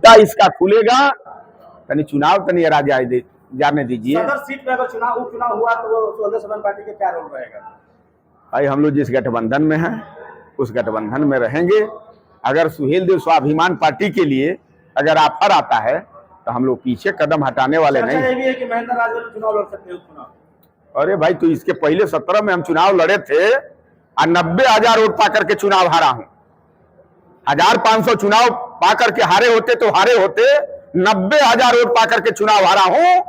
रास्ता इसका खुलेगा। तनी चुनाव तनी जाने दीजिए। सदर सीट में अगर उपचुनाव हुआ तो स्वतंत्र समाज पार्टी का क्या रोल रहेगा? भाई हम लोग जिस गठबंधन में हैं उस गठबंधन में रहेंगे। अगर सुहेल देव स्वाभिमान पार्टी के लिए अगर ऑफर आता है तो हम लोग पीछे कदम हटाने वाले नहीं। ये भी है कि महेंद्र राजभर चुनाव लड़ सकते हैं उपचुनाव। अरे भाई तो इसके पहले 17 में हम चुनाव लड़े थे और 90,000 वोट पा करके चुनाव हारा हूं। 1500 चुनाव पा करके हारे होते तो हारे होते, 90,000 वोट पा करके चुनाव हारा हूं।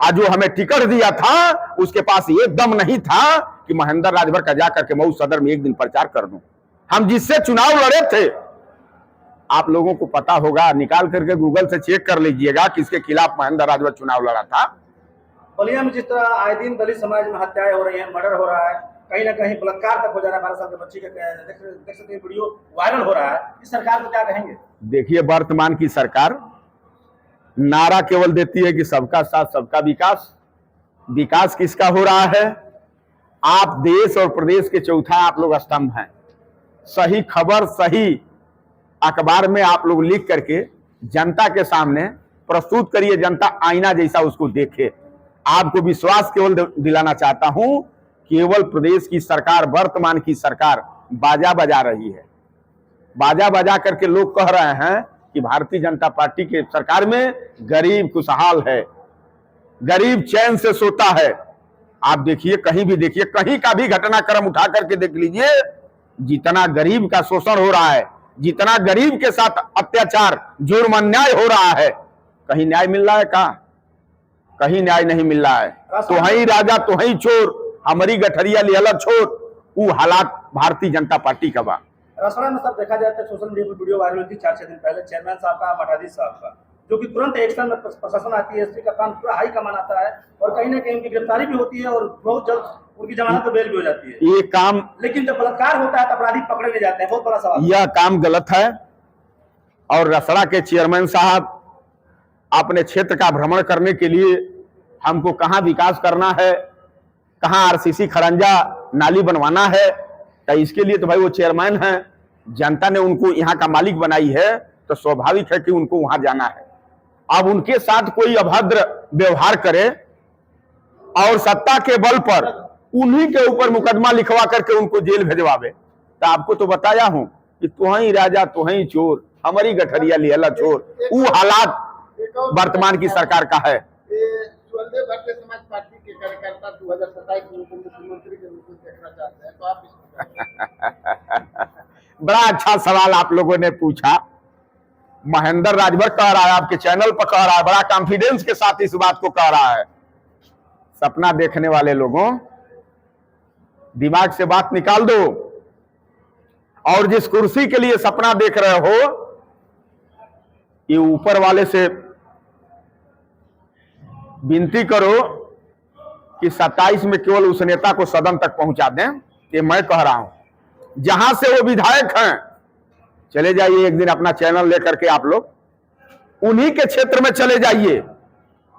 आज जो हमें टिकट दिया था उसके पास ये दम नहीं था कि महेंद्र राजभर का जाकर के मऊ सदर में एक दिन प्रचार कर दूं। हम जिससे चुनाव लड़े थे, आप लोगों को पता होगा, निकाल करके गूगल से चेक कर लीजिएगा किसके खिलाफ महेंद्र राजभर चुनाव लड़ा था। बलिया में जिस तरह आए दिन दलित समाज में हत्याएं हो रही हैं, मर्डर हो रहा है, कहीं ना कहीं बलात्कार तक हो जा रहा है, 12 साल के बच्ची का देख सकते हैं वीडियो वायरल हो रहा है। इस सरकार को क्या कहेंगे? देखिए, वर्तमान की सरकार नारा केवल देती है कि सबका साथ सबका विकास। विकास किसका हो रहा है? आप देश और प्रदेश के चौथा आप लोग स्तंभ हैं। सही खबर सही अखबार में आप लोग लिख करके जनता के सामने प्रस्तुत करिए, जनता आईना जैसा उसको देखे। आपको विश्वास केवल दिलाना चाहता हूं, केवल प्रदेश की सरकार, वर्तमान की सरकार बाजा बजा रही है। बाजा बजा करके लोग कह रहे हैं कि भारतीय जनता पार्टी के सरकार में गरीब खुशहाल है, गरीब चैन से सोता है। आप देखिए, कहीं भी देखिए, कहीं का भी घटनाक्रम उठा करके देख लीजिए, जितना गरीब का शोषण हो रहा है, जितना गरीब के साथ अत्याचार जुर्म अन्याय हो रहा है, कहीं न्याय मिल रहा है? कहीं न्याय नहीं मिल रहा है। तो ही राजा तो ही चोर, हमारी गठरिया लिहला छोड़, वो हालात भारतीय जनता पार्टी का बा। रसड़ा में सब देखा जाए तो सोशल मीडिया पर वीडियो वायरल हुई थी 4-6 दिन पहले, चेयरमैन साहब का, मठाधीश साहब का, जो कि तुरंत एक्शन में प्रशासन आती है, एसपी का काम पूरा हाई कमान आता है और कहीं ना कहीं उनकी गिरफ्तारी भी होती है और बहुत जल्द उनकी जमानत पर बेल भी हो जाती है। ये काम, लेकिन जब बलात्कार होता है तो अपराधी पकड़े नहीं जाते हैं, बहुत बड़ा सवाल। यह काम गलत है। और रसड़ा के चेयरमैन साहब अपने क्षेत्र का भ्रमण करने के लिए हमको कहाँ विकास करना है, कहाँ आरसीसी खरंजा नाली बनवाना है, तो इसके लिए तो भाई वो चेयरमैन हैं, जनता ने उनको यहाँ का मालिक बनाई है, तो स्वाभाविक है कि उनको वहां जाना है। अब उनके साथ कोई अभद्र व्यवहार करे और सत्ता के बल पर उन्हीं के ऊपर मुकदमा लिखवा करके उनको जेल भेजवावे, तो आपको तो बताया हूं कि तुही राजा तुही चोर, हमारी गठरिया लिहला छोर। वो हालात वर्तमान की सरकार का है। भारतीय समाज पार्टी के कार्यकर्ता 2027 में मुख्यमंत्री के रूप में देखना चाहते हैं, तो आप बड़ा अच्छा सवाल आप लोगों ने पूछा। महेंद्र राजभर कह रहा है, आपके चैनल पर कह रहा है, बड़ा कॉन्फिडेंस के साथ इस बात को कह रहा है। सपना देखने वाले लोगों, दिमाग से बात निकाल दो और जिस कुर्सी के लिए सपना देख रहे हो, ये ऊपर वाले से विनती करो कि 27 में केवल उस नेता को सदन तक पहुंचा दें। ये मैं कह रहा हूं, जहां से वो विधायक हैं, चले जाइए एक दिन अपना चैनल लेकर के, आप लोग उन्हीं के क्षेत्र में चले जाइए,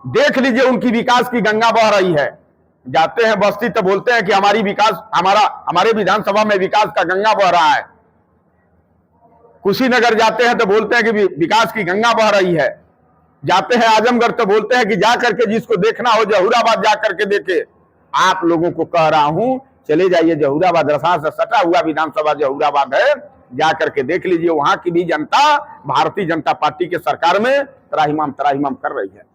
देख लीजिए उनकी विकास की गंगा बह रही है। जाते हैं बस्ती तो बोलते हैं कि हमारे विधानसभा में विकास का गंगा बह रहा है। कुशीनगर जाते हैं तो बोलते हैं कि विकास की गंगा बह रही है। जाते हैं आजमगढ़ तो बोलते हैं कि जा करके जिसको देखना हो जहूराबाद जा करके देखे। आप लोगों को कह रहा हूं, चले जाइए जहूराबाद, रसा से सटा हुआ विधानसभा जहूराबाद है, जा करके देख लीजिए। वहां की भी जनता भारतीय जनता पार्टी के सरकार में त्राहिमाम कर रही है।